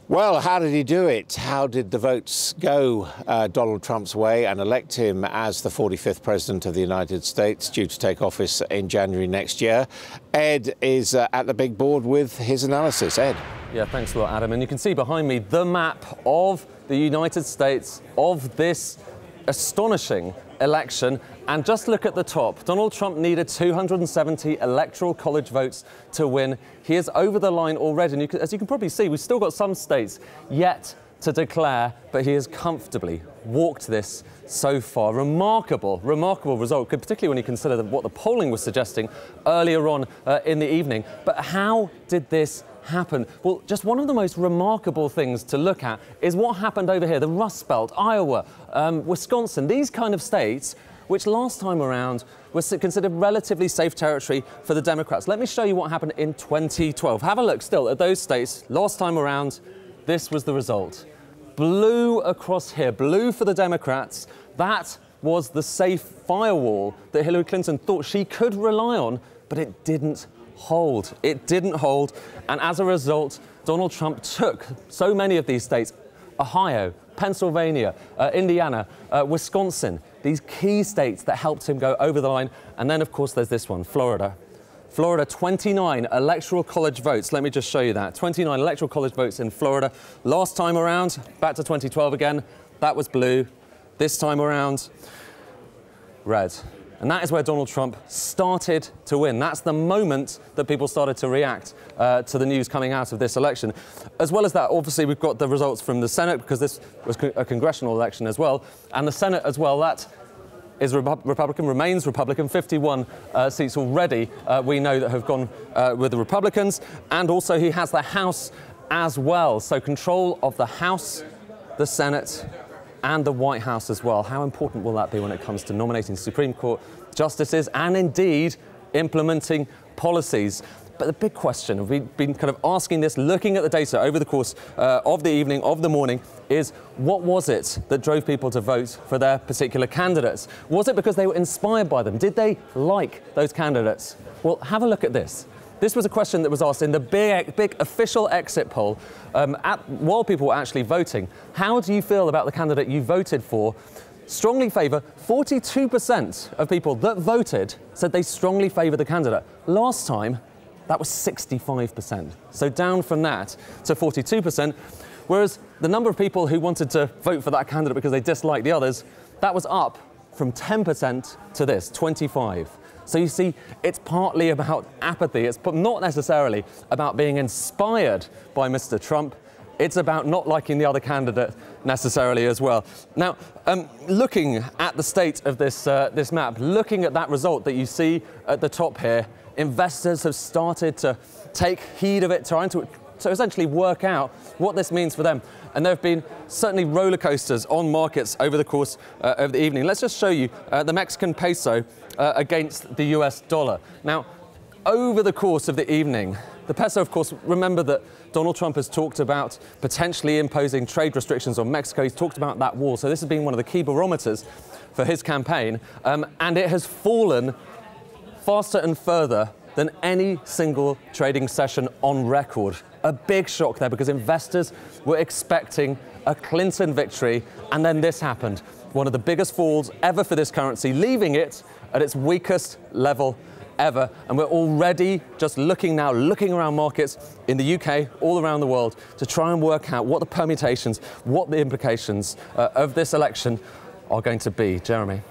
Well, how did he do it? How did the votes go Donald Trump's way and elect him as the 45th President of the United States, due to take office in January next year? Ed is at the big board with his analysis. Ed. Yeah, thanks a lot, Adam. And you can see behind me the map of the United States of this astonishing election. And just look at the top. Donald Trump needed 270 electoral college votes to win. He is over the line already. And as you can probably see, we've still got some states yet to declare, but he has comfortably walked this so far. Remarkable result, particularly when you consider what the polling was suggesting earlier on in the evening. But how did this happen? Well, just one of the most remarkable things to look at is what happened over here, the Rust Belt, Iowa, Wisconsin, these kind of states, which last time around was considered relatively safe territory for the Democrats. Let me show you what happened in 2012. Have a look still at those states. Last time around, this was the result. Blue across here, blue for the Democrats. That was the safe firewall that Hillary Clinton thought she could rely on, but it didn't hold. It didn't hold. And as a result, Donald Trump took so many of these states, Ohio, Pennsylvania, Indiana, Wisconsin, these key states that helped him go over the line. And then, of course, there's this one, Florida. Florida, 29 electoral college votes. Let me just show you that. 29 electoral college votes in Florida. Last time around, back to 2012 again, that was blue. This time around, red. And that is where Donald Trump started to win. That's the moment that people started to react to the news coming out of this election. As well as that, obviously, we've got the results from the Senate, because this was a congressional election as well. And the Senate as well, that is Republican, remains Republican. 51 seats already, we know, that have gone with the Republicans. And also he has the House as well. So control of the House, the Senate, and the White House as well. How important will that be when it comes to nominating Supreme Court justices and indeed implementing policies? But the big question, we've been kind of asking this, looking at the data over the course of the evening, of the morning, is what was it that drove people to vote for their particular candidates? Was it because they were inspired by them? Did they like those candidates? Well, have a look at this. This was a question that was asked in the big official exit poll while people were actually voting. How do you feel about the candidate you voted for? Strongly favour. 42% of people that voted said they strongly favour the candidate. Last time, that was 65%. So down from that to 42%. Whereas the number of people who wanted to vote for that candidate because they disliked the others, that was up from 10% to this, 25%. So you see, it's partly about apathy. It's not necessarily about being inspired by Mr. Trump. It's about not liking the other candidate necessarily as well. Now, looking at the state of this map, looking at that result that you see at the top here, investors have started to take heed of it, trying to essentially work out what this means for them. And there have been certainly roller coasters on markets over the course of the evening. Let's just show you the Mexican peso against the US dollar. Now, over the course of the evening, the peso, of course, remember that Donald Trump has talked about potentially imposing trade restrictions on Mexico. He's talked about that wall. So this has been one of the key barometers for his campaign. And it has fallen faster and further than any single trading session on record. A big shock there, because investors were expecting a Clinton victory, and then this happened. One of the biggest falls ever for this currency, leaving it at its weakest level ever. And we're already just looking around markets in the UK, all around the world, to try and work out what the permutations, what the implications of this election are going to be. Jeremy.